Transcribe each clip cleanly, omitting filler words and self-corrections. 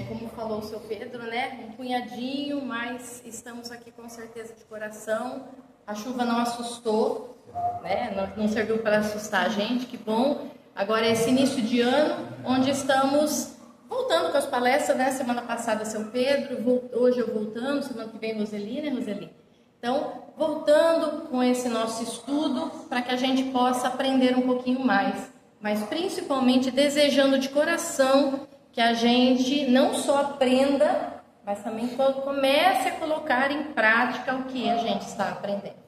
Como falou o seu Pedro, né? Um punhadinho, mas estamos aqui com certeza de coração. A chuva não assustou, né? Não serviu para assustar a gente, que bom. Agora é esse início de ano, onde estamos voltando com as palestras, né? Semana passada, seu Pedro, hoje eu voltando, semana que vem, Roseli, né, Roseli? Então, voltando com esse nosso estudo, para que a gente possa aprender um pouquinho mais, mas principalmente desejando de coração que a gente não só aprenda, mas também comece a colocar em prática o que a gente está aprendendo.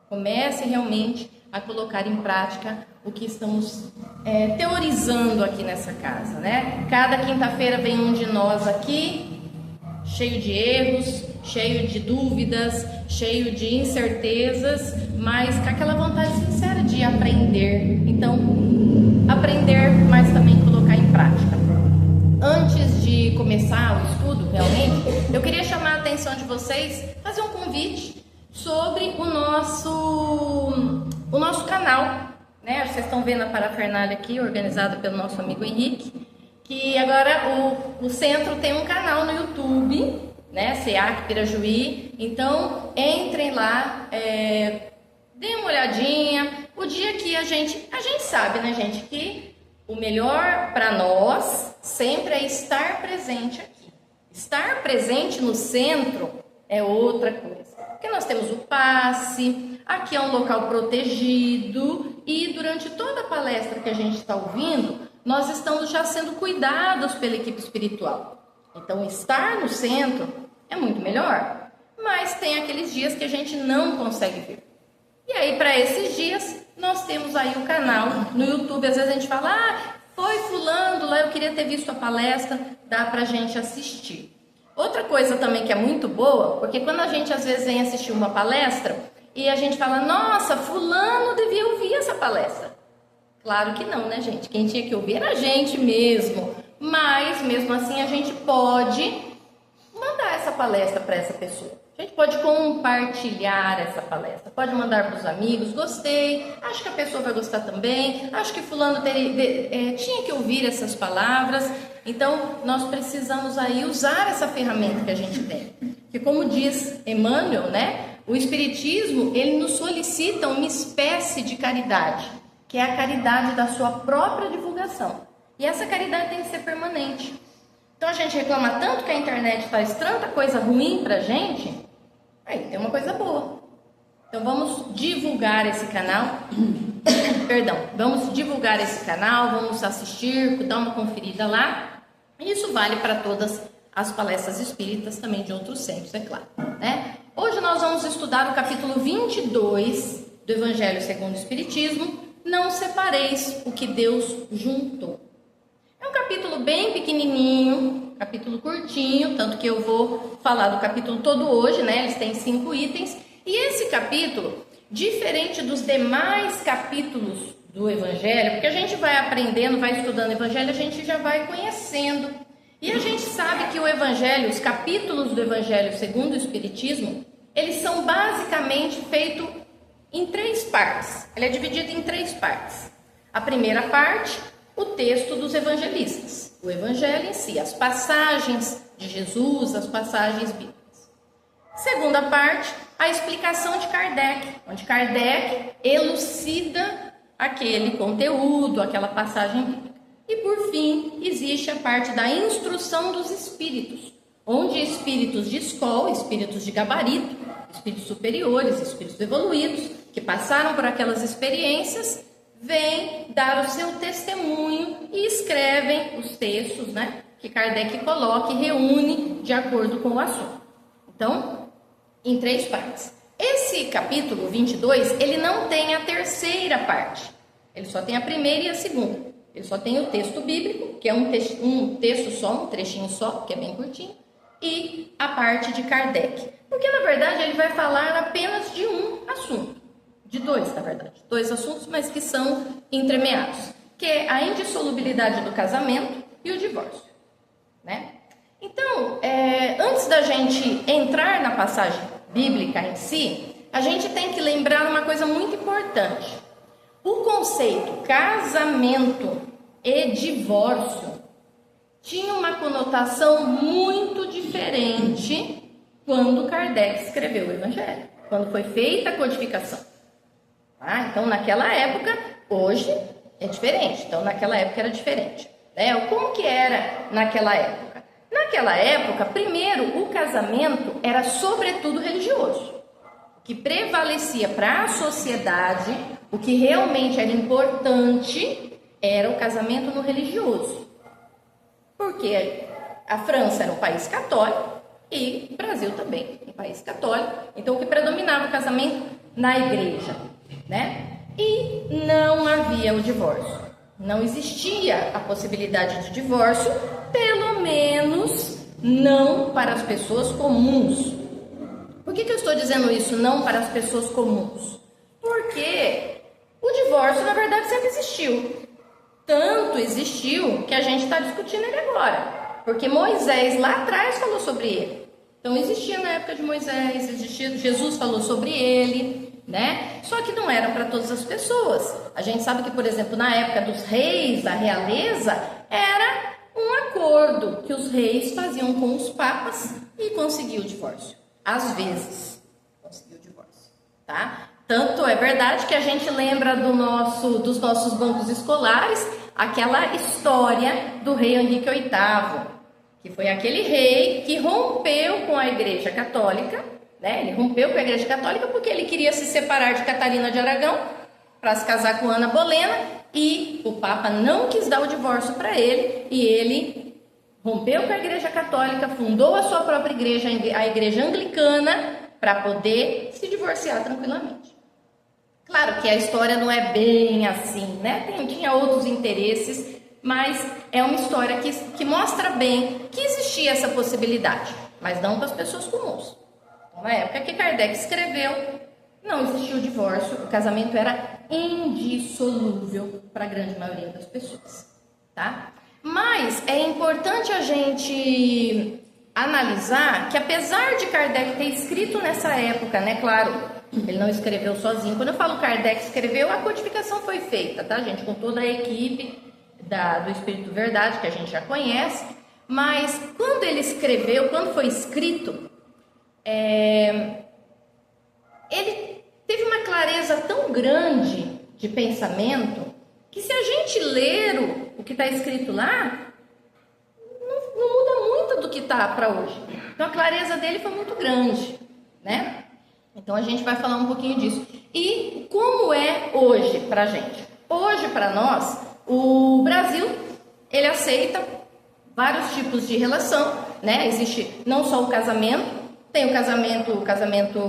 Comece realmente a colocar em prática o que estamos teorizando aqui nessa casa, né? Cada quinta-feira vem um de nós aqui, cheio de erros, cheio de dúvidas, cheio de incertezas, mas com aquela vontade sincera de aprender. Então, aprender, mas também colocar em prática. Antes de começar o estudo, realmente, eu queria chamar a atenção de vocês, fazer um convite sobre o nosso canal, né? Vocês estão vendo a parafernália aqui, organizada pelo nosso amigo Henrique, que agora o centro tem um canal no YouTube, né? SEAC Pirajuí. Então, entrem lá, deem uma olhadinha. O dia que a gente sabe, né, gente, que o melhor para nós sempre é estar presente aqui. Estar presente no centro é outra coisa. Porque nós temos o passe, aqui é um local protegido e durante toda a palestra que a gente está ouvindo, nós estamos já sendo cuidados pela equipe espiritual. Então, estar no centro é muito melhor. Mas tem aqueles dias que a gente não consegue ver. E aí, para esses dias, nós temos aí o canal no YouTube. Às vezes a gente fala, foi fulano lá, eu queria ter visto a palestra, dá pra gente assistir. Outra coisa também que é muito boa, porque quando a gente às vezes vem assistir uma palestra e a gente fala, nossa, fulano devia ouvir essa palestra. Claro que não, né, gente? Quem tinha que ouvir era a gente mesmo. Mas, mesmo assim, a gente pode mandar essa palestra para essa pessoa. A gente pode compartilhar essa palestra, pode mandar para os amigos, gostei, acho que a pessoa vai gostar também, acho que fulano tinha que ouvir essas palavras. Então, nós precisamos aí usar essa ferramenta que a gente tem. Que como diz Emmanuel, né, o Espiritismo, ele nos solicita uma espécie de caridade, que é a caridade da sua própria divulgação. E essa caridade tem que ser permanente. Então, a gente reclama tanto que a internet faz tanta coisa ruim pra gente, aí tem uma coisa boa. Então, vamos divulgar esse canal. Vamos divulgar esse canal, vamos assistir, dar uma conferida lá. Isso vale para todas as palestras espíritas, também de outros centros, é claro, né? Hoje nós vamos estudar o capítulo 22 do Evangelho segundo o Espiritismo, Não separeis o que Deus juntou. É um capítulo bem pequenininho, capítulo curtinho, tanto que eu vou falar do capítulo todo hoje, né? Eles têm 5 itens. E esse capítulo, diferente dos demais capítulos do Evangelho, porque a gente vai aprendendo, vai estudando o Evangelho, a gente já vai conhecendo. E a gente sabe que o Evangelho, os capítulos do Evangelho segundo o Espiritismo, eles são basicamente feitos em 3 partes. Ele é dividido em 3 partes. A primeira parte, o texto dos evangelistas, o Evangelho em si, as passagens de Jesus, as passagens bíblicas. Segunda parte, a explicação de Kardec, onde Kardec elucida aquele conteúdo, aquela passagem bíblica. E por fim, existe a parte da instrução dos espíritos, onde espíritos de escola, espíritos de gabarito, espíritos superiores, espíritos evoluídos, que passaram por aquelas experiências, vêm dar o seu testemunho e escrevem os textos, né, que Kardec coloca e reúne de acordo com o assunto. Então, em 3 partes. Esse capítulo 22, ele não tem a terceira parte. Ele só tem a primeira e a segunda. Ele só tem o texto bíblico, que é um texto só, um trechinho só, que é bem curtinho, e a parte de Kardec. Porque, na verdade, ele vai falar apenas de um assunto. De 2, na verdade. 2 assuntos, mas que são entremeados. Que é a indissolubilidade do casamento e o divórcio, né? Então, antes da gente entrar na passagem bíblica em si, a gente tem que lembrar uma coisa muito importante. O conceito casamento e divórcio conotação muito diferente quando Kardec escreveu o Evangelho, quando foi feita a codificação. Tá? Então, naquela época, hoje é diferente. Então, naquela época era diferente. Como que era naquela época? Naquela época, primeiro, o casamento era sobretudo religioso. O que prevalecia para a sociedade, o que realmente era importante, era o casamento no religioso. Porque a França era um país católico e o Brasil também, um país católico. Então, o que predominava o casamento na igreja, né? E não havia o divórcio. Não existia a possibilidade de divórcio, pelo menos não para as pessoas comuns. Por que eu estou dizendo isso, não para as pessoas comuns? Porque o divórcio, na verdade, sempre existiu. Tanto existiu que a gente está discutindo ele agora. Porque Moisés lá atrás falou sobre ele. Então existia na época de Moisés, existia, Jesus falou sobre ele, né? Só que não era para todas as pessoas. A gente sabe que, por exemplo, na época dos reis, da realeza, era um acordo que os reis faziam com os papas e conseguiam o divórcio. Às vezes, conseguiu o divórcio, tá? Tanto é verdade que a gente lembra dos nossos bancos escolares aquela história do rei Henrique VIII, que foi aquele rei que rompeu com a Igreja Católica, né? Ele rompeu com a Igreja Católica porque ele queria se separar de Catarina de Aragão para se casar com Ana Bolena e o Papa não quis dar o divórcio para ele e ele rompeu com a Igreja Católica, fundou a sua própria igreja, a Igreja Anglicana, para poder se divorciar tranquilamente. Claro que a história não é bem assim, né? Tinha outros interesses, mas é uma história que mostra bem que existia essa possibilidade, mas não para as pessoas comuns. Então, na época que Kardec escreveu, não existia o divórcio, o casamento era indissolúvel para a grande maioria das pessoas, tá? Mas é importante a gente analisar que, apesar de Kardec ter escrito nessa época, né, claro, ele não escreveu sozinho. Quando eu falo Kardec escreveu, a codificação foi feita, tá, gente? Com toda a equipe do Espírito Verdade, que a gente já conhece. Mas quando ele escreveu, quando foi escrito, ele teve uma clareza tão grande de pensamento que, se a gente ler o que está escrito lá, não muda muito do que está para hoje. Então a clareza dele foi muito grande, né? Então a gente vai falar um pouquinho disso. E como é hoje para a gente? Hoje, para nós, o Brasil, ele aceita vários tipos de relação, né? Existe não só o casamento, tem o casamento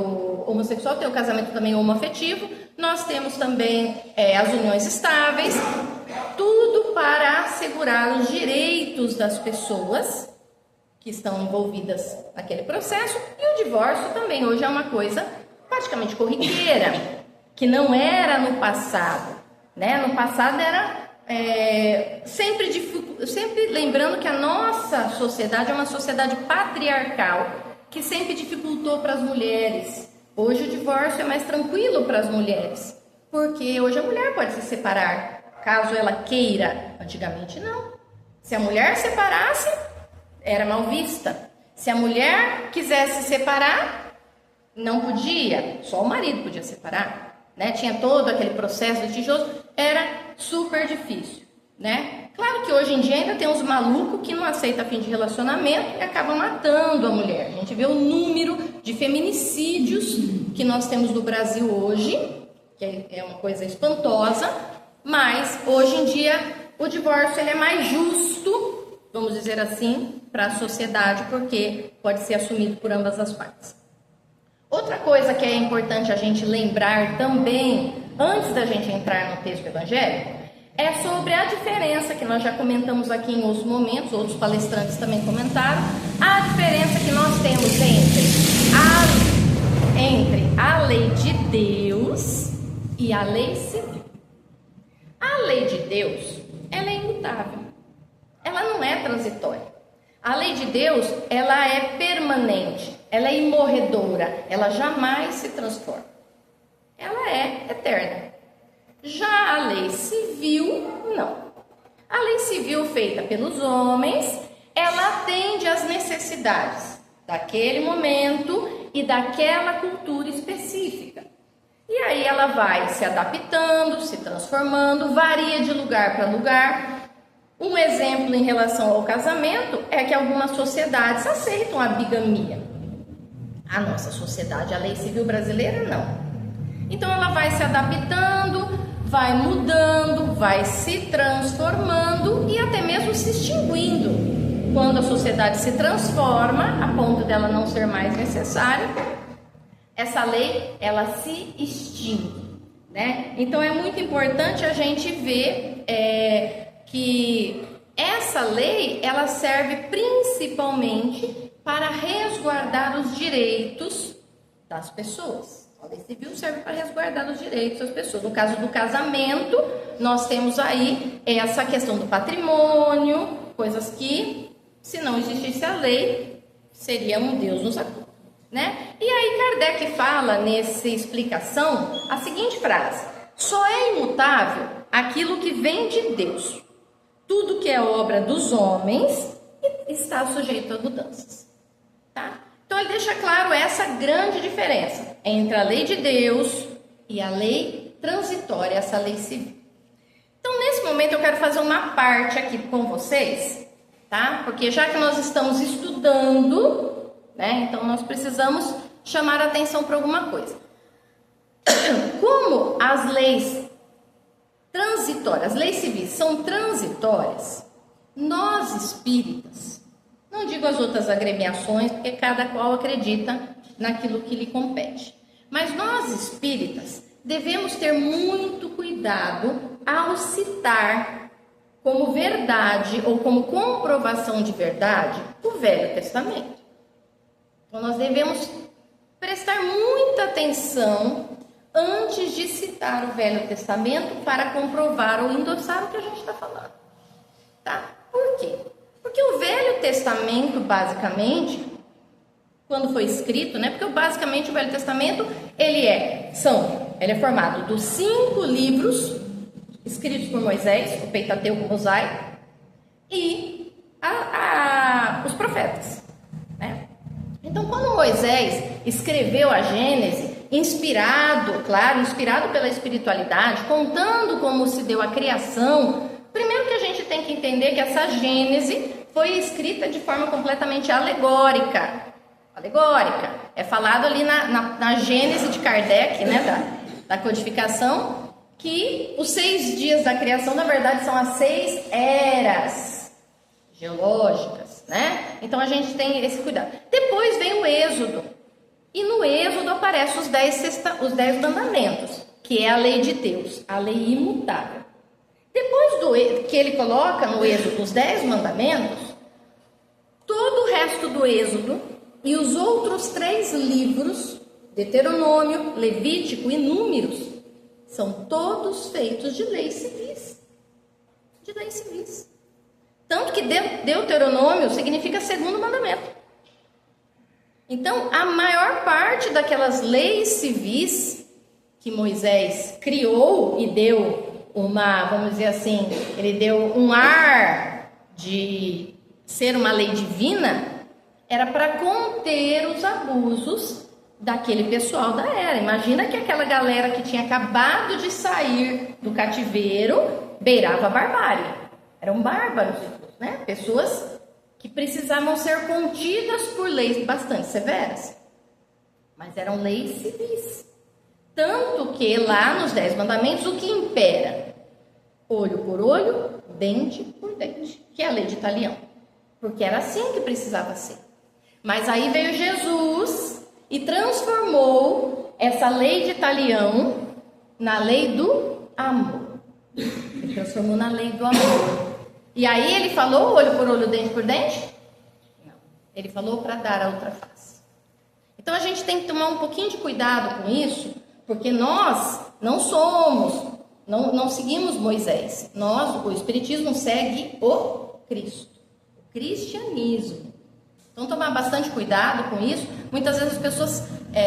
homossexual, tem o casamento também homoafetivo, nós temos também as uniões estáveis, tudo para assegurar os direitos das pessoas que estão envolvidas naquele processo, e o divórcio também hoje é uma coisa praticamente corriqueira, que não era no passado, né? No passado era sempre lembrando que a nossa sociedade é uma sociedade patriarcal, que sempre dificultou para as mulheres. Hoje o divórcio é mais tranquilo para as mulheres, porque hoje a mulher pode se separar, caso ela queira. Antigamente não. Se a mulher separasse, era mal vista. Se a mulher quisesse separar, não podia, só o marido podia separar, né? Tinha todo aquele processo litigioso, era super difícil, né? Claro que hoje em dia ainda tem uns malucos que não aceitam fim de relacionamento e acabam matando a mulher. A gente vê o número de feminicídios que nós temos no Brasil hoje, que é uma coisa espantosa, mas hoje em dia o divórcio ele é mais justo, vamos dizer assim, para a sociedade, porque pode ser assumido por ambas as partes. Outra coisa que é importante a gente lembrar também, antes da gente entrar no texto evangélico, é sobre a diferença que nós já comentamos aqui em outros momentos, outros palestrantes também comentaram, a diferença que nós temos entre a lei de Deus e a lei civil. A lei de Deus, ela é imutável, ela não é transitória. A lei de Deus, ela é permanente, ela é imorredora, ela jamais se transforma. Ela é eterna. Já a lei civil, não. A lei civil feita pelos homens, ela atende às necessidades daquele momento e daquela cultura específica. E aí ela vai se adaptando, se transformando, varia de lugar para lugar. Um exemplo em relação ao casamento é que algumas sociedades aceitam a bigamia. A nossa sociedade, a lei civil brasileira, não. Então ela vai se adaptando, vai mudando, vai se transformando e até mesmo se extinguindo. Quando a sociedade se transforma a ponto dela não ser mais necessária, essa lei ela se extingue, né? Então é muito importante a gente ver que essa lei ela serve principalmente para resguardar os direitos das pessoas. A lei civil serve para resguardar os direitos das pessoas. No caso do casamento, nós temos aí essa questão do patrimônio, coisas que, se não existisse a lei, seria um Deus nos acuda, né? E aí Kardec fala nessa explicação a seguinte frase: só é imutável aquilo que vem de Deus. Tudo que é obra dos homens está sujeito a mudanças, tá? Então ele deixa claro essa grande diferença entre a lei de Deus e a lei transitória, essa lei civil. Então nesse momento eu quero fazer uma parte aqui com vocês, tá? Porque já que nós estamos estudando, né? Então nós precisamos chamar a atenção para alguma coisa. Como as leis transitórias, as leis civis são transitórias, nós espíritas, não digo as outras agremiações, porque cada qual acredita naquilo que lhe compete, mas nós espíritas devemos ter muito cuidado ao citar como verdade ou como comprovação de verdade o Velho Testamento. Então nós devemos prestar muita atenção antes de citar o Velho Testamento para comprovar ou endossar o que a gente está falando, tá? Por quê? Porque o Velho Testamento, basicamente, quando foi escrito, né? Porque basicamente o Velho Testamento ele é formado dos 5 livros escritos por Moisés, o Pentateuco, o Mosaico, e os profetas, né? Então, quando Moisés escreveu a Gênese, inspirado pela espiritualidade, contando como se deu a criação, primeiro que a gente tem que entender que essa Gênese foi escrita de forma completamente alegórica. É falado ali na Gênese de Kardec, né, da codificação, que os 6 dias da criação, na verdade, são as 6 eras geológicas, né? Então a gente tem esse cuidado. Depois vem o Êxodo, e no Êxodo aparecem os 10 mandamentos, que é a lei de Deus, a lei imutável. Depois que ele coloca no Êxodo os 10 mandamentos, todo o resto do Êxodo e os outros 3 livros, Deuteronômio, Levítico e Números, são todos feitos de leis civis. Tanto que Deuteronômio significa segundo mandamento. Então, a maior parte daquelas leis civis que Moisés criou e deu vamos dizer assim, ele deu um ar de ser uma lei divina, era para conter os abusos daquele pessoal da era. Imagina que aquela galera que tinha acabado de sair do cativeiro beirava a barbárie. Eram bárbaros, né? Pessoas que precisavam ser contidas por leis bastante severas. Mas eram leis civis. Tanto que lá nos 10 mandamentos o que impera? Olho por olho, dente por dente, que é a lei de Talião. Porque era assim que precisava ser. Mas aí veio Jesus e transformou essa lei de Talião na lei do amor. Ele transformou na lei do amor. E aí ele falou olho por olho, dente por dente? Não. Ele falou para dar a outra face. Então a gente tem que tomar um pouquinho de cuidado com isso, porque nós não seguimos Moisés. O Espiritismo segue o Cristo, o cristianismo. Então tomar bastante cuidado com isso. Muitas vezes as pessoas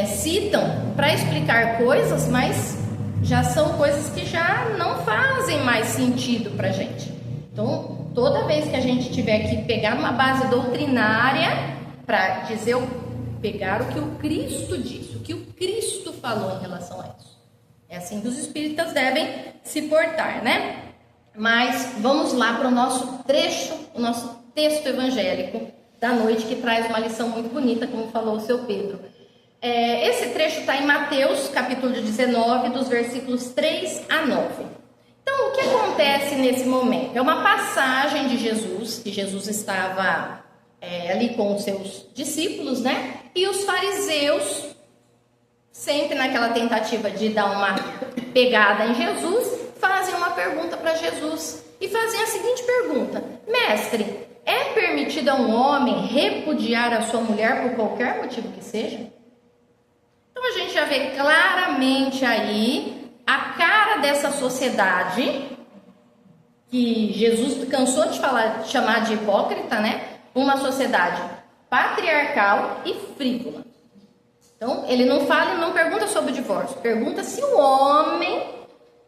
citam para explicar coisas, mas já são coisas que já não fazem mais sentido para a gente. Então toda vez que a gente tiver que pegar uma base doutrinária para dizer, pegar o que o Cristo disse, o que o Cristo falou em relação a isso. É assim que os espíritas devem se portar, né? Mas vamos lá para o nosso trecho, o nosso texto evangélico da noite, que traz uma lição muito bonita, como falou o seu Pedro. Esse trecho está em Mateus, capítulo 19, dos versículos 3 a 9. Então, o que acontece nesse momento? É uma passagem de Jesus, que Jesus estava ali com os seus discípulos, né? E os fariseus, sempre naquela tentativa de dar uma pegada em Jesus, fazem uma pergunta para Jesus. E fazem a seguinte pergunta: Mestre, é permitido a um homem repudiar a sua mulher por qualquer motivo que seja? Então a gente já vê claramente aí a cara dessa sociedade, que Jesus cansou de chamar de hipócrita, né? Uma sociedade patriarcal e frívola. Então ele não fala e não pergunta sobre o divórcio, pergunta se o homem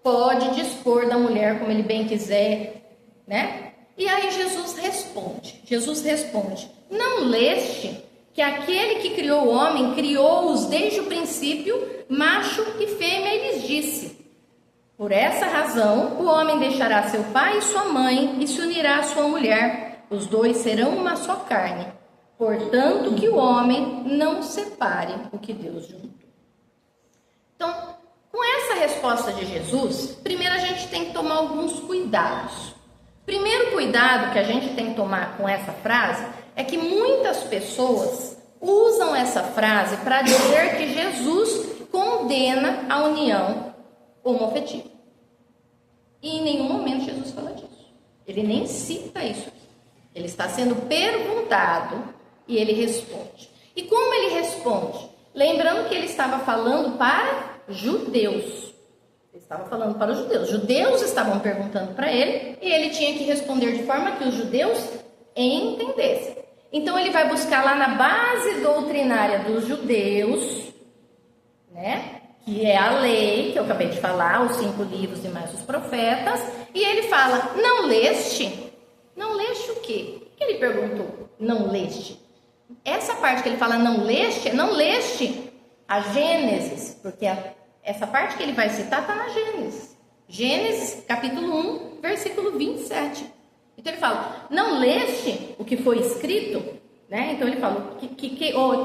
pode dispor da mulher como ele bem quiser, né? E aí Jesus responde, não leste que aquele que criou o homem, criou-os desde o princípio, macho e fêmea, e lhes disse: por essa razão, o homem deixará seu pai e sua mãe, e se unirá à sua mulher, os dois serão uma só carne. Portanto, que o homem não separe o que Deus juntou. Então, com essa resposta de Jesus, primeiro a gente tem que tomar alguns cuidados. Primeiro cuidado que a gente tem que tomar com essa frase é que muitas pessoas usam essa frase para dizer que Jesus condena a união homoafetiva. E em nenhum momento Jesus fala disso. Ele nem cita isso aqui. Ele está sendo perguntado e ele responde. E como ele responde? Lembrando que ele estava falando para judeus. Ele estava falando para os judeus. Os judeus estavam perguntando para ele e ele tinha que responder de forma que os judeus entendessem. Então ele vai buscar lá na base doutrinária dos judeus, né? Que é a lei, que eu acabei de falar, os 5 livros e mais os profetas. E ele fala, não leste? Não leste o quê? O que ele perguntou? Não leste? Essa parte que ele fala não leste a Gênesis, porque essa parte que ele vai citar está na Gênesis. Gênesis, capítulo 1, versículo 27. Então ele fala, não leste o que foi escrito? Né? Então ele fala que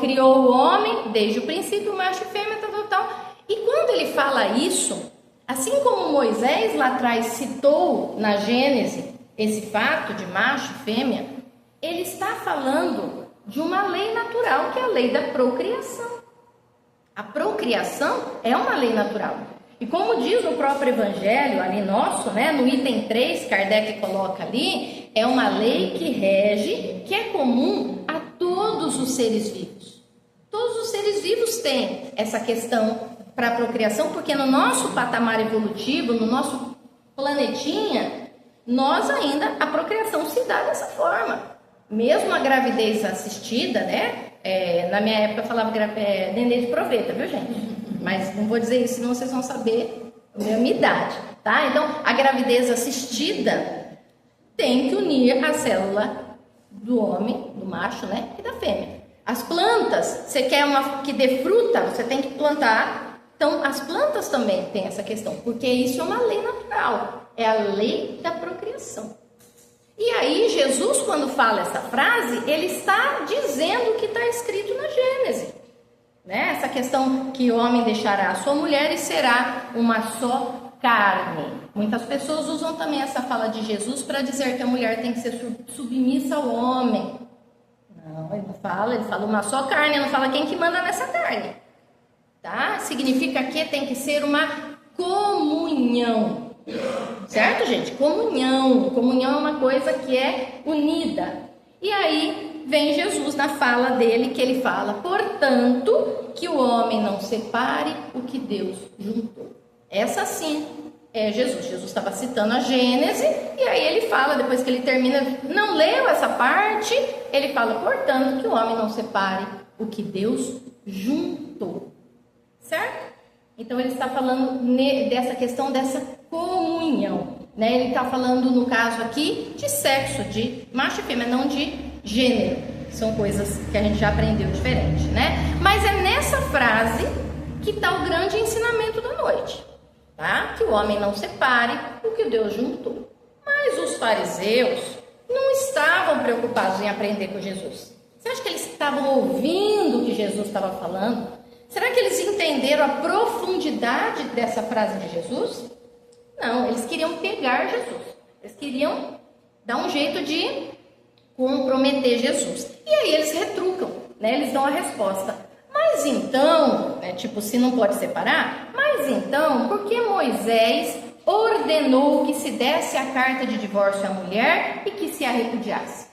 criou o homem desde o princípio, macho e fêmea, tal. E quando ele fala isso, assim como Moisés lá atrás citou na Gênesis esse fato de macho e fêmea, ele está falando de uma lei natural, que é a lei da procriação. A procriação é uma lei natural. E como diz o próprio Evangelho ali nosso, né, no item 3, Kardec coloca ali, é uma lei que rege, que é comum a todos os seres vivos. Todos os seres vivos têm essa questão para a procriação, porque no nosso patamar evolutivo, no nosso planetinha, nós ainda, a procriação se dá dessa forma. Mesmo a gravidez assistida, né? Na minha época eu falava neném de proveta, viu, gente? Mas não vou dizer isso, senão vocês vão saber a minha idade, tá? Então, a gravidez assistida tem que unir a célula do homem, do macho, né? E da fêmea. As plantas, você quer uma que dê fruta, você tem que plantar. Então, as plantas também têm essa questão, porque isso é uma lei natural. É a lei da procriação. E aí, Jesus, quando fala essa frase, ele está dizendo o que está escrito na Gênesis. Né? Essa questão que o homem deixará a sua mulher e será uma só carne. Muitas pessoas usam também essa fala de Jesus para dizer que a mulher tem que ser submissa ao homem. Não, ele fala uma só carne, ele não fala quem que manda nessa carne. Tá? Significa que tem que ser uma comunhão. Certo, gente? Comunhão. Comunhão é uma coisa que é unida. E aí vem Jesus na fala dele, que ele fala, portanto, que o homem não separe o que Deus juntou. Essa sim é Jesus. Jesus estava citando a Gênesis, e aí ele fala, depois que ele termina, não leu essa parte, ele fala, portanto, que o homem não separe o que Deus juntou. Certo? Então ele está falando dessa questão dessa comunhão. né? Ele está falando, no caso aqui, de sexo, de macho e fêmea, não de gênero. São coisas que a gente já aprendeu diferente, né? Mas é nessa frase que está o grande ensinamento da noite, tá? Que o homem não separe o que Deus juntou. Mas os fariseus não estavam preocupados em aprender com Jesus. Você acha que eles estavam ouvindo o que Jesus estava falando? Será que eles entenderam a profundidade dessa frase de Jesus? Não, eles queriam pegar Jesus. Eles queriam dar um jeito de comprometer Jesus. E aí eles retrucam, né? Eles dão a resposta. Mas então, né, tipo, se não pode separar, mas então, por que Moisés ordenou que se desse a carta de divórcio à mulher e que se a repudiasse?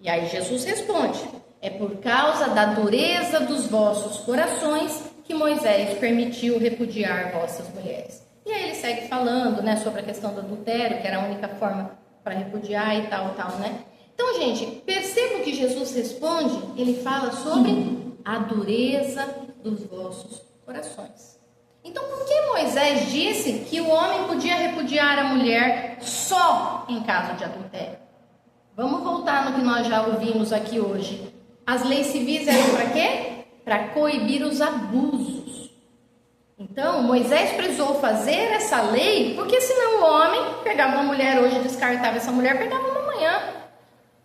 E aí Jesus responde: é por causa da dureza dos vossos corações que Moisés permitiu repudiar vossas mulheres. E aí ele segue falando, né, sobre a questão do adultério, que era a única forma para repudiar e tal, né? Então, gente, perceba o que Jesus responde. Ele fala sobre a dureza dos vossos corações. Então, por que Moisés disse que o homem podia repudiar a mulher só em caso de adultério? Vamos voltar no que nós já ouvimos aqui hoje. As leis civis eram para quê? Para coibir os abusos. Então, Moisés precisou fazer essa lei, porque senão o homem pegava uma mulher hoje, descartava essa mulher, pegava uma amanhã.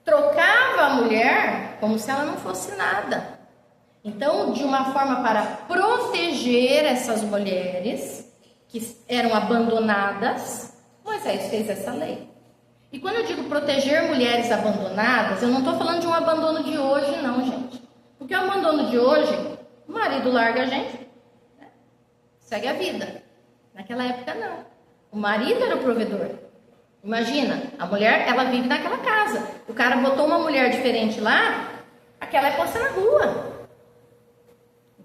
Trocava a mulher como se ela não fosse nada. Então, de uma forma para proteger essas mulheres que eram abandonadas, Moisés fez essa lei. E quando eu digo proteger mulheres abandonadas, eu não estou falando de um abandono de hoje, não, gente. Porque o abandono de hoje, o marido larga a gente, né? Segue a vida. Naquela época, não. O marido era o provedor. Imagina, a mulher, ela vive naquela casa. O cara botou uma mulher diferente lá, aquela é posta na rua.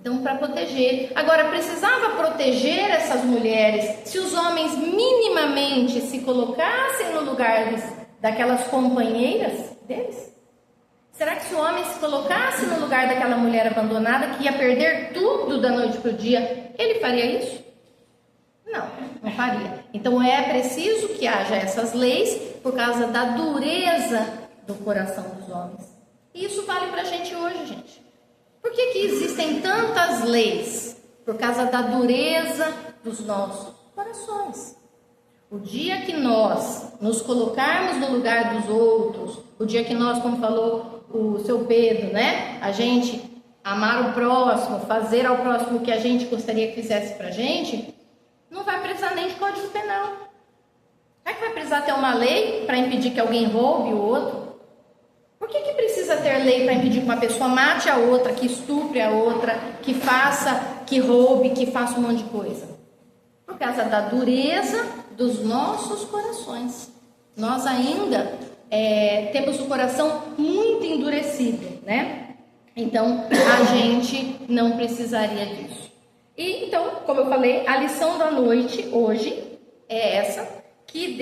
Então, para proteger. Agora, precisava proteger essas mulheres se os homens minimamente se colocassem no lugar daquelas companheiras deles? Será que se o homem se colocasse no lugar daquela mulher abandonada, que ia perder tudo da noite para o dia, ele faria isso? Não, não faria. Então, é preciso que haja essas leis por causa da dureza do coração dos homens. E isso vale para a gente hoje, gente. Por que existem tantas leis? Por causa da dureza dos nossos corações. O dia que nós nos colocarmos no lugar dos outros, o dia que nós, como falou o seu Pedro, né? A gente amar o próximo, fazer ao próximo o que a gente gostaria que fizesse pra gente, não vai precisar nem de código penal. É que vai precisar ter uma lei para impedir que alguém roube o outro? Por que precisa ter lei para impedir que uma pessoa mate a outra, que estupre a outra, que faça, que roube, que faça um monte de coisa? Por causa da dureza dos nossos corações. Nós ainda temos o coração muito endurecido, né? Então, a gente não precisaria disso. E então, como eu falei, a lição da noite hoje é essa, que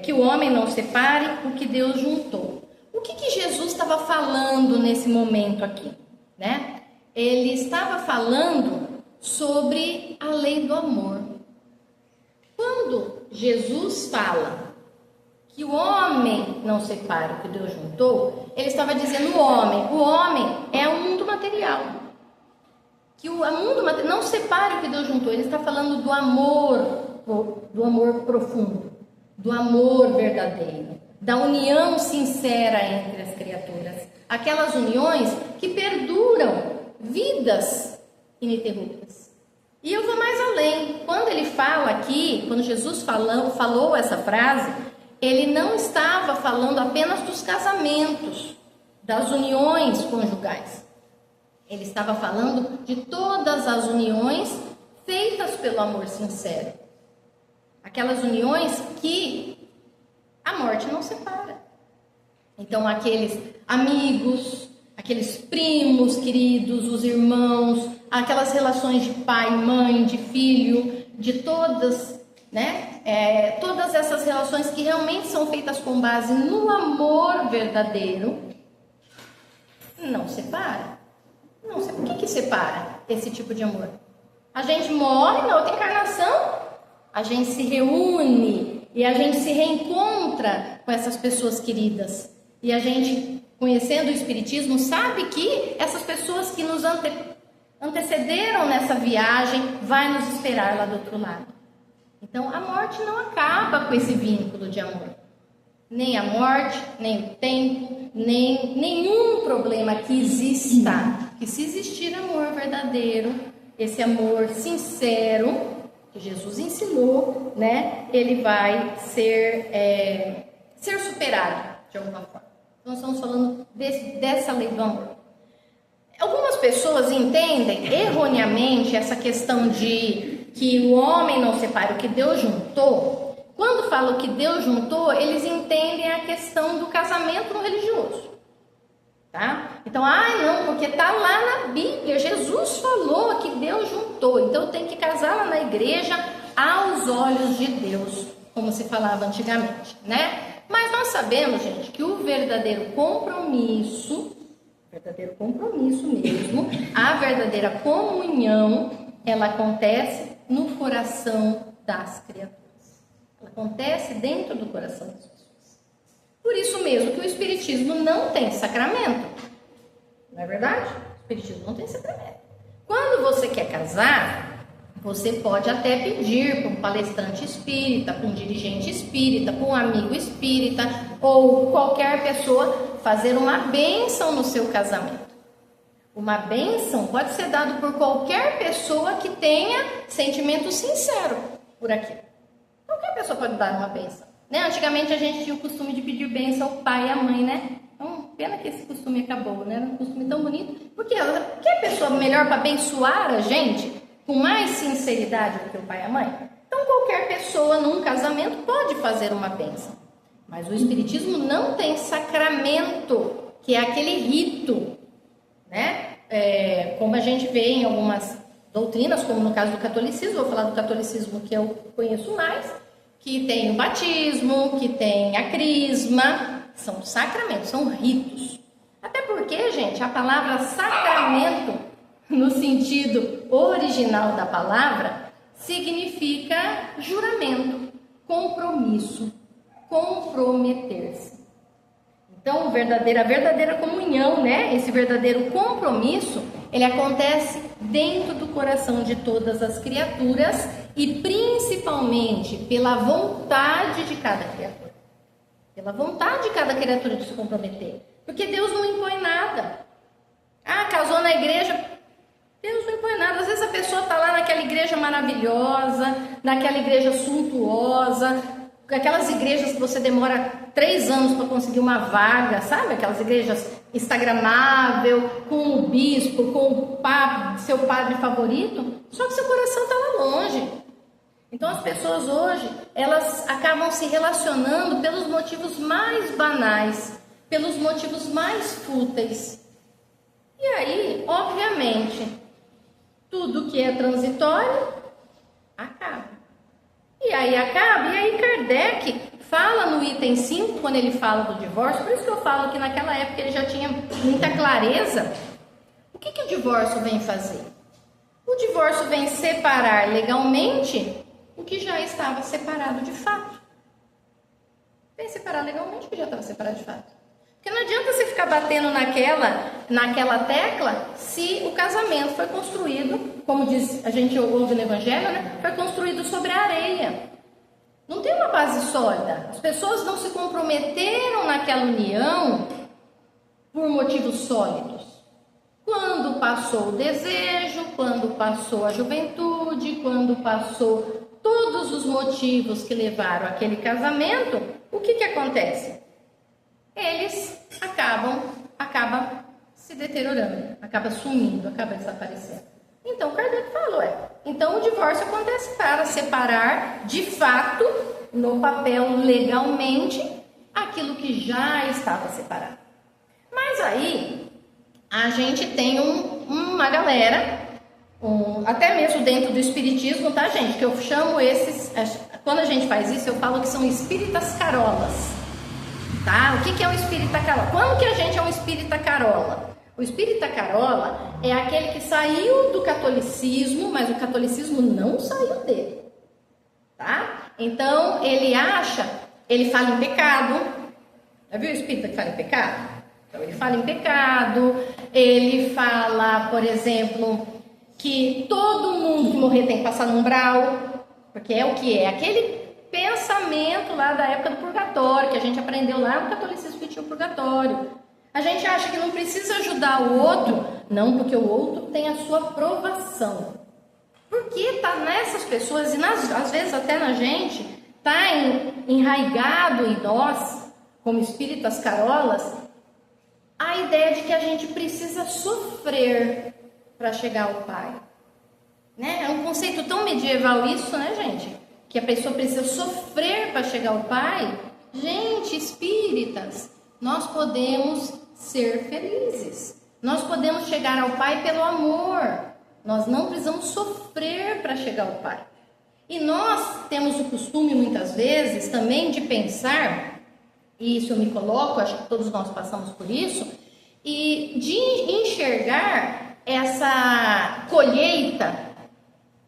que o homem não separe o que Deus juntou. O que Jesus estava falando nesse momento aqui, né? Ele estava falando sobre a lei do amor. Quando Jesus fala que o homem não separa o que Deus juntou, ele estava dizendo o homem é um mundo material. Que o mundo material não separe o que Deus juntou, ele está falando do amor profundo, do amor verdadeiro, da união sincera entre as criaturas, aquelas uniões que perduram vidas ininterruptas. E eu vou mais além. Quando ele fala aqui, quando Jesus falou essa frase, ele não estava falando apenas dos casamentos, das uniões conjugais. Ele estava falando de todas as uniões feitas pelo amor sincero. Aquelas uniões que a morte não separa. Então, aqueles amigos, aqueles primos queridos, os irmãos, aquelas relações de pai, mãe, de filho, de todas, né? Todas essas relações que realmente são feitas com base no amor verdadeiro, não separa. Não sei por que separa esse tipo de amor. A gente morre na outra encarnação, a gente se reúne e a gente se reencontra com essas pessoas queridas. E a gente, conhecendo o Espiritismo, sabe que essas pessoas que nos antecederam nessa viagem vai nos esperar lá do outro lado. Então, a morte não acaba com esse vínculo de amor. Nem a morte, nem o tempo, nem nenhum problema que exista. Que se existir amor verdadeiro, esse amor sincero, que Jesus ensinou, né? Ele vai ser superado de alguma forma. Então, estamos falando dessa lei do amor. Algumas pessoas entendem erroneamente essa questão de que o homem não separa o que Deus juntou. Quando falam que Deus juntou, eles entendem a questão do casamento no religioso. Tá? Então, não, porque tá lá na Bíblia, Jesus falou que Deus juntou, então tem que casar lá na igreja aos olhos de Deus, como se falava antigamente, né? Mas nós sabemos, gente, que o verdadeiro compromisso mesmo, a verdadeira comunhão, ela acontece no coração das criaturas. Ela acontece dentro do coração das pessoas. Por isso mesmo que o Espiritismo não tem sacramento. Não é verdade? O Espiritismo não tem sacramento. Quando você quer casar, você pode até pedir para um palestrante espírita, para um dirigente espírita, para um amigo espírita, ou qualquer pessoa fazer uma bênção no seu casamento. Uma bênção pode ser dada por qualquer pessoa que tenha sentimento sincero por aquilo. Qualquer pessoa pode dar uma bênção. Né? Antigamente a gente tinha o costume de pedir bênção ao pai e à mãe, né? Então, pena que esse costume acabou, né? Era um costume tão bonito. Porque quer pessoa melhor para abençoar a gente com mais sinceridade do que o pai e a mãe? Então, qualquer pessoa num casamento pode fazer uma bênção. Mas o Espiritismo não tem sacramento, que é aquele rito, né? Como a gente vê em algumas doutrinas, como no caso do catolicismo, vou falar do catolicismo que eu conheço mais, que tem o batismo, que tem a crisma, são sacramentos, são ritos. Até porque, gente, a palavra sacramento, no sentido original da palavra, significa juramento, compromisso, comprometer-se. Então, a verdadeira comunhão, né? Esse verdadeiro compromisso, ele acontece dentro do coração de todas as criaturas e principalmente pela vontade de cada criatura. Pela vontade de cada criatura de se comprometer. Porque Deus não impõe nada. Casou na igreja, Deus não impõe nada. Às vezes a pessoa está lá naquela igreja maravilhosa, naquela igreja suntuosa, aquelas igrejas que você demora 3 anos para conseguir uma vaga, sabe? Aquelas igrejas instagramável, com o bispo, com o papa, seu padre favorito, só que seu coração está lá longe. Então as pessoas hoje, elas acabam se relacionando pelos motivos mais banais, pelos motivos mais fúteis. E aí, obviamente, tudo que é transitório, acaba. E aí Kardec fala no item 5, quando ele fala do divórcio, por isso que eu falo que naquela época ele já tinha muita clareza. O que o divórcio vem fazer? O divórcio vem separar legalmente o que já estava separado de fato. Vem separar legalmente o que já estava separado de fato. Porque não adianta você ficar batendo naquela tecla se o casamento foi construído, como diz, a gente ouve no Evangelho, né? Foi construído sobre a areia. Não tem uma base sólida. As pessoas não se comprometeram naquela união por motivos sólidos. Quando passou o desejo, quando passou a juventude, quando passou todos os motivos que levaram àquele casamento, o que acontece? Eles acabam se deteriorando, acaba sumindo, acaba desaparecendo. Então, Kardec falou, então o divórcio acontece para separar, de fato, no papel legalmente, aquilo que já estava separado. Mas aí, a gente tem uma galera, até mesmo dentro do espiritismo, tá, gente? Que eu chamo esses, quando a gente faz isso, eu falo que são espíritas carolas. Tá? O que é um espírita carola? Quando que a gente é um espírita carola? O espírita carola é aquele que saiu do catolicismo, mas o catolicismo não saiu dele. tá? Então, ele fala em pecado. Já viu o espírita que fala em pecado? Então, ele fala em pecado, ele fala, por exemplo, que todo mundo que morrer tem que passar no umbral, porque é o que é, aquele pensamento lá da época do purgatório, que a gente aprendeu lá no catolicismo que tinha o purgatório. A gente acha que não precisa ajudar o outro, não, porque o outro tem a sua provação. Porque está nessas pessoas, e às vezes até na gente, está enraigado em nós, como espíritas carolas, a ideia de que a gente precisa sofrer para chegar ao Pai. Né? É um conceito tão medieval isso, né, gente? Que a pessoa precisa sofrer para chegar ao Pai. Gente, espíritas, nós podemos ser felizes. Nós podemos chegar ao Pai pelo amor. Nós não precisamos sofrer para chegar ao Pai. E nós temos o costume, muitas vezes, também de pensar, e isso eu me coloco, acho que todos nós passamos por isso, e de enxergar essa colheita,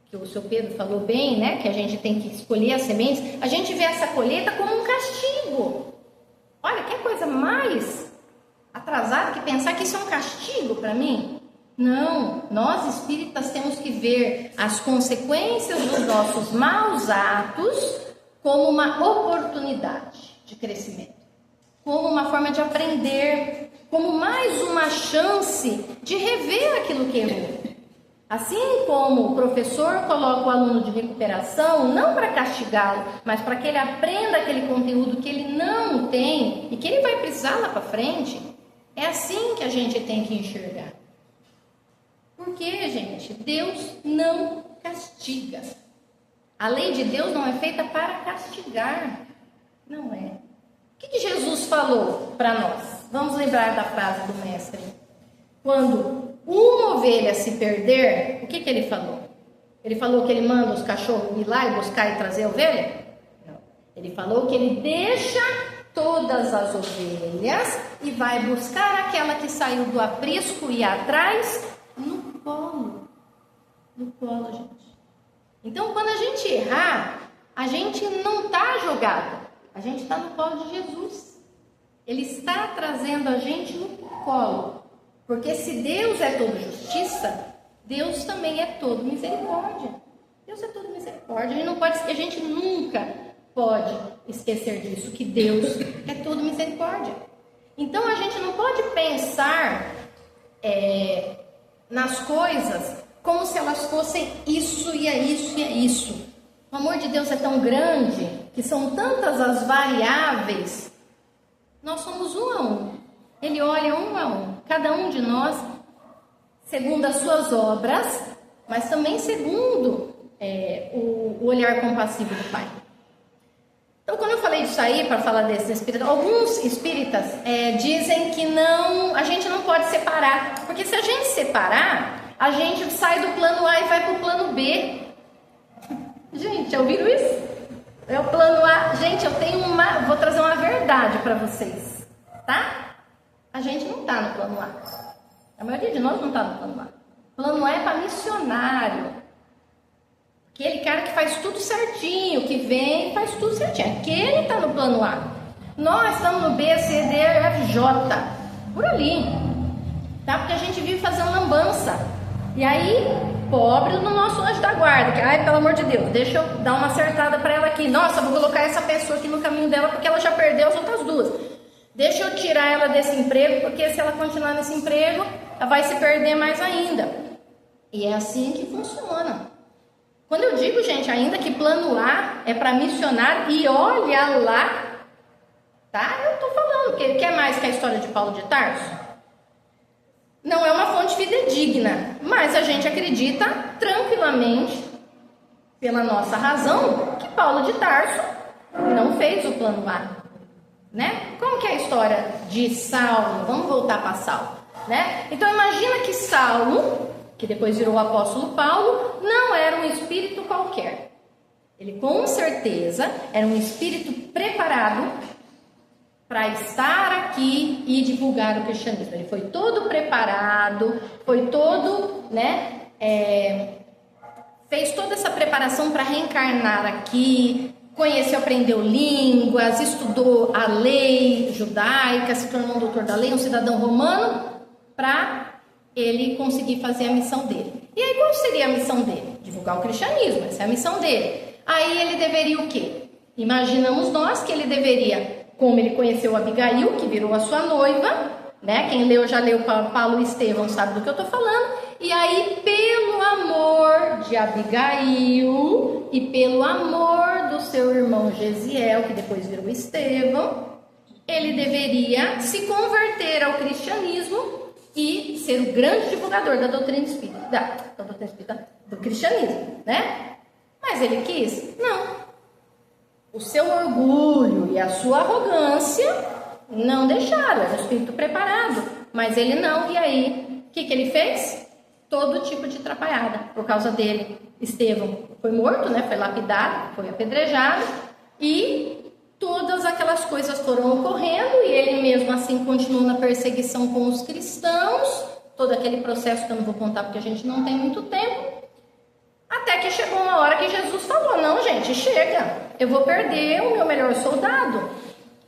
que o seu Pedro falou bem, né, que a gente tem que escolher as sementes, a gente vê essa colheita como um castigo. Olha, que coisa mais atrasada que pensar que isso é um castigo para mim? Não, nós espíritas temos que ver as consequências dos nossos maus atos como uma oportunidade de crescimento, como uma forma de aprender, como mais uma chance de rever aquilo que errou. Assim como o professor coloca o aluno de recuperação, não para castigá-lo, mas para que ele aprenda aquele conteúdo que ele não tem e que ele vai precisar lá para frente, é assim que a gente tem que enxergar. Porque, gente, Deus não castiga. A lei de Deus não é feita para castigar. Não é. O que Jesus falou para nós? Vamos lembrar da frase do mestre. Quando uma ovelha se perder, o que ele falou? Ele falou que ele manda os cachorros ir lá e buscar e trazer a ovelha? Não. Ele falou que ele deixa todas as ovelhas e vai buscar aquela que saiu do aprisco e atrás no colo. No colo, gente. Então, quando a gente errar, a gente não está jogado. A gente está no colo de Jesus. Ele está trazendo a gente no colo. Porque se Deus é todo justiça, Deus também é todo misericórdia. Deus é todo misericórdia. A gente nunca pode esquecer disso, que Deus é todo misericórdia. Então a gente não pode pensar nas coisas como se elas fossem isso e é isso e é isso. O amor de Deus é tão grande, que são tantas as variáveis. Nós somos um a um. Ele olha um a um. Cada um de nós, segundo as suas obras, mas também segundo o olhar compassivo do Pai. Então, quando eu falei disso aí, para falar desses espíritas, alguns espíritas dizem que a gente não pode separar. Porque se a gente separar, a gente sai do plano A e vai para o plano B. Gente, já ouviram isso? É o plano A. Gente, vou trazer uma verdade para vocês, tá? A gente não está no plano A. A maioria de nós não está no plano A. O plano A é para missionário. Aquele cara que faz tudo certinho, que vem e faz tudo certinho. Aquele está no plano A. Nós estamos no B, C, D, F, J. Por ali. Tá? Porque a gente vive fazendo lambança. E aí, pobre do nosso anjo da guarda. Que, ai, pelo amor de Deus, deixa eu dar uma acertada para ela aqui. Nossa, vou colocar essa pessoa aqui no caminho dela porque ela já perdeu as outras duas. Deixa eu tirar ela desse emprego, porque se ela continuar nesse emprego, ela vai se perder mais ainda. E é assim que funciona. Quando eu digo, gente, ainda que plano A é para missionário, e olha lá, tá? Eu tô falando, que quer mais que a história de Paulo de Tarso? Não é uma fonte fidedigna, mas a gente acredita tranquilamente, pela nossa razão, que Paulo de Tarso não fez o plano A, né? Como que é a história de Saulo? Vamos voltar para Saulo, né? Então imagina que Saulo, que depois virou o apóstolo Paulo, não era um espírito qualquer. Ele com certeza era um espírito preparado para estar aqui e divulgar o cristianismo. Ele foi todo preparado, foi todo, fez toda essa preparação para reencarnar aqui, conheceu, aprendeu línguas, estudou a lei judaica, se tornou um doutor da lei, um cidadão romano, para ele conseguir fazer a missão dele. E aí qual seria a missão dele? Divulgar o cristianismo, essa é a missão dele. Aí ele deveria o quê? Imaginamos nós que ele deveria, como ele conheceu Abigail, que virou a sua noiva, né? Quem leu, já leu Paulo e Estevão, sabe do que eu estou falando. E aí, pelo amor de Abigail e pelo amor do seu irmão Gesiel, que depois virou Estevão, ele deveria se converter ao cristianismo e ser o grande divulgador da doutrina espírita, do cristianismo, né? Mas ele quis? Não. O seu orgulho e a sua arrogância não deixaram, era um espírito preparado, mas ele não. E aí, o que ele fez? Todo tipo de atrapalhada por causa dele. Estevão foi morto, né? Foi lapidado, foi apedrejado, e todas aquelas coisas foram ocorrendo, e ele mesmo assim continuou na perseguição com os cristãos, todo aquele processo que eu não vou contar porque a gente não tem muito tempo, até que chegou uma hora que Jesus falou: não, gente, chega, eu vou perder o meu melhor soldado,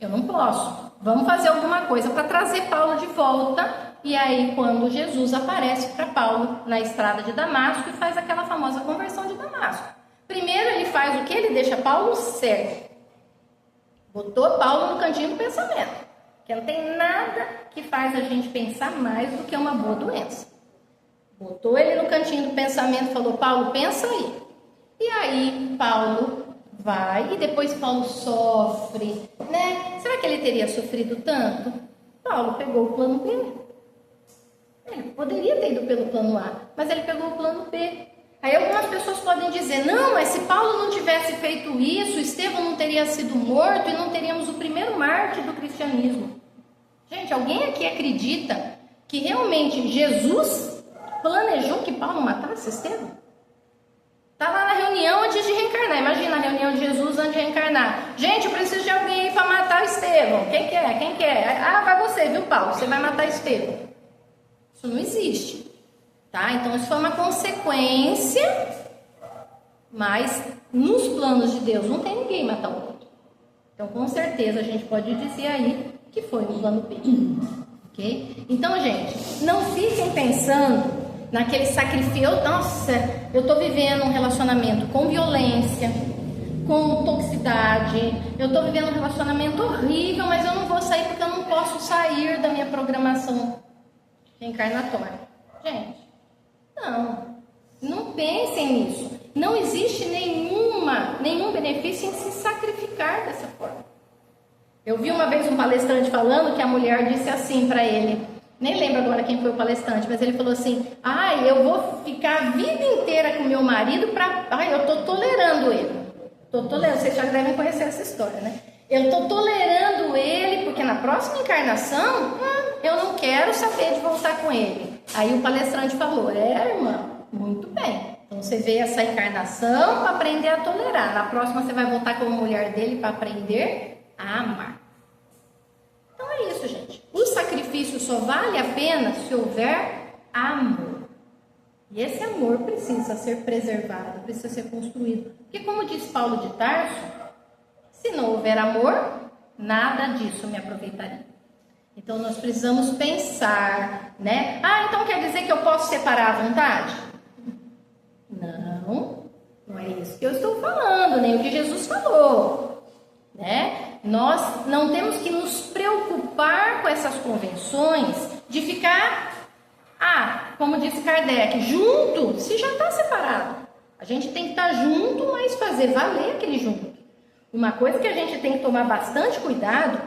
eu não posso, vamos fazer alguma coisa para trazer Paulo de volta. E aí, quando Jesus aparece para Paulo na estrada de Damasco e faz aquela famosa conversão de Damasco. Primeiro ele faz o que? Ele deixa Paulo cego. Botou Paulo no cantinho do pensamento. Que não tem nada que faz a gente pensar mais do que uma boa doença. Botou ele no cantinho do pensamento e falou: Paulo, pensa aí. E aí, Paulo vai e depois Paulo sofre, né? Será que ele teria sofrido tanto? Paulo pegou o plano B. Ele poderia ter ido pelo plano A, mas ele pegou o plano B. Aí algumas pessoas podem dizer: não, mas se Paulo não tivesse feito isso, Estevão não teria sido morto e não teríamos o primeiro mártir do cristianismo. Gente, alguém aqui acredita que realmente Jesus planejou que Paulo matasse Estevão? Tá lá na reunião antes de reencarnar. Imagina a reunião de Jesus antes de reencarnar. Gente, eu preciso de alguém aí para matar Estevão. Quem quer? Quem quer? Ah, vai você, viu, Paulo? Você vai matar Estevão. Isso não existe, tá? Então isso foi uma consequência, mas nos planos de Deus não tem ninguém matar o outro. Então com certeza a gente pode dizer aí que foi no plano B, ok? Então, gente, não fiquem pensando naquele sacrifício. Nossa, eu estou vivendo um relacionamento com violência, com toxicidade, eu estou vivendo um relacionamento horrível, mas eu não vou sair porque eu não posso sair da minha programação reencarnatória. Gente, não pensem nisso. Não existe nenhum benefício em se sacrificar dessa forma. Eu vi uma vez um palestrante falando que a mulher disse assim para ele, nem lembro agora quem foi o palestrante, mas ele falou assim: eu vou ficar a vida inteira com meu marido eu tô tolerando ele. Vocês já devem conhecer essa história, né? Eu tô tolerando ele porque na próxima encarnação eu não quero saber de voltar com ele. Aí o palestrante falou: irmã, muito bem. Então você veio essa encarnação para aprender a tolerar. Na próxima você vai voltar como mulher dele para aprender a amar. Então é isso, gente. O sacrifício só vale a pena se houver amor. E esse amor precisa ser preservado, precisa ser construído. Porque como diz Paulo de Tarso, se não houver amor, nada disso me aproveitaria. Então nós precisamos pensar, né? Então quer dizer que eu posso separar a vontade? Não é isso que eu estou falando, nem o que Jesus falou, né? Nós não temos que nos preocupar com essas convenções de ficar, como disse Kardec, junto, se já está separado. A gente tem que estar junto, mas fazer valer aquele junto. Uma coisa que a gente tem que tomar bastante cuidado,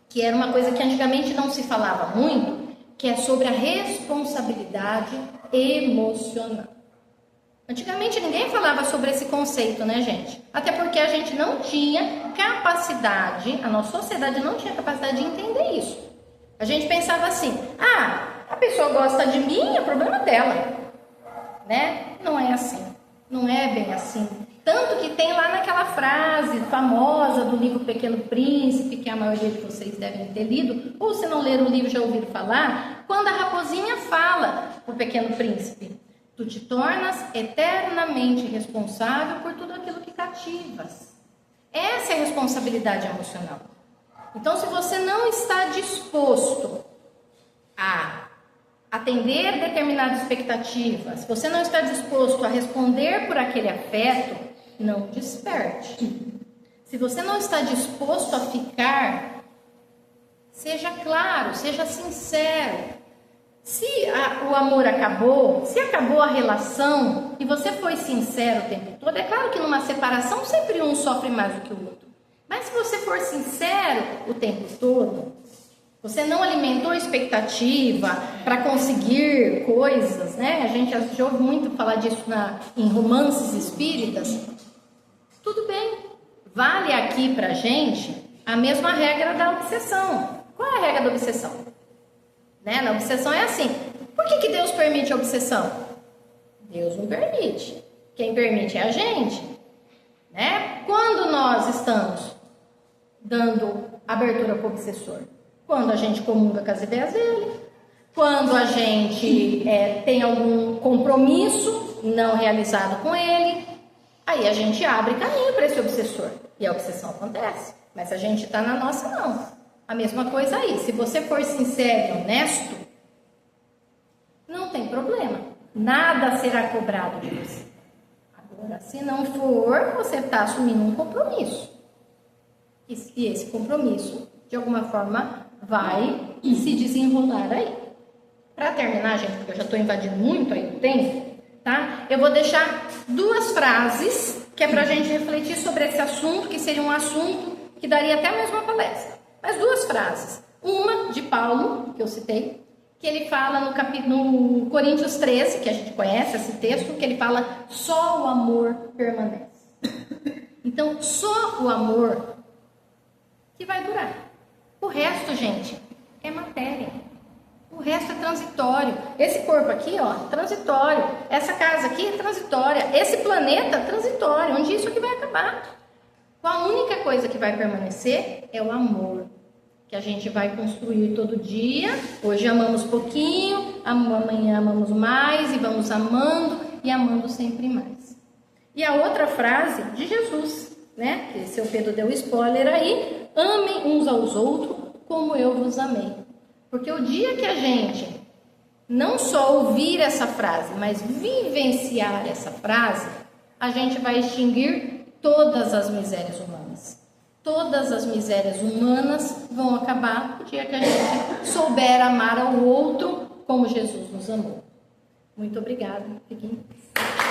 que era uma coisa que antigamente não se falava muito, que é sobre a responsabilidade emocional. Antigamente ninguém falava sobre esse conceito, né, gente? Até porque a gente não tinha capacidade, a nossa sociedade não tinha capacidade de entender isso. A gente pensava assim: a pessoa gosta de mim, é problema dela, né? Não é assim, não é bem assim. Tanto que tem lá naquela frase famosa do livro Pequeno Príncipe, que a maioria de vocês devem ter lido, ou se não leram o livro já ouviram falar, quando a raposinha fala pro Pequeno Príncipe: Tu te tornas eternamente responsável por tudo aquilo que cativas. Essa é a responsabilidade emocional. Então, se você não está disposto a atender determinadas expectativas, se você não está disposto a responder por aquele afeto, não desperte. Se você não está disposto a ficar, seja claro, seja sincero. Se o amor acabou, se acabou a relação e você foi sincero o tempo todo, é claro que numa separação sempre um sofre mais do que o outro. Mas se você for sincero o tempo todo, você não alimentou expectativa para conseguir coisas, né? A gente já ouve muito falar disso em romances espíritas. Tudo bem, vale aqui pra gente a mesma regra da obsessão. Qual é a regra da obsessão? Né? Na obsessão é assim. Por que Deus permite a obsessão? Deus não permite. Quem permite é a gente. Né? Quando nós estamos dando abertura para o obsessor? Quando a gente comunga com as ideias dele. Quando a gente tem algum compromisso não realizado com ele. Aí a gente abre caminho para esse obsessor. E a obsessão acontece. Mas se a gente está na nossa, não. A mesma coisa aí. Se você for sincero e honesto, não tem problema. Nada será cobrado de você. Agora, se não for, você está assumindo um compromisso. E esse compromisso, de alguma forma, vai se desenrolar aí. Para terminar, gente, porque eu já estou invadindo muito aí o tempo, tá? Eu vou deixar 2 frases que é para a gente refletir sobre esse assunto, que seria um assunto que daria até mesmo uma palestra. Mas 2 frases. Uma de Paulo, que eu citei, que ele fala no Coríntios 13, que a gente conhece esse texto, que ele fala, só o amor permanece. Então, só o amor que vai durar. O resto, gente, é matéria. O resto é transitório. Esse corpo aqui, ó, transitório. Essa casa aqui é transitória. Esse planeta é transitório. Um dia isso aqui vai acabar. A única coisa que vai permanecer é o amor, que a gente vai construir todo dia. Hoje amamos pouquinho, amanhã amamos mais e vamos amando e amando sempre mais. E a outra frase de Jesus, né? Que seu Pedro deu spoiler aí, amem uns aos outros como eu vos amei. Porque o dia que a gente não só ouvir essa frase, mas vivenciar essa frase, a gente vai extinguir todas as misérias humanas. Todas as misérias humanas vão acabar no dia que a gente souber amar ao outro como Jesus nos amou. Muito obrigada. Fiquem em paz.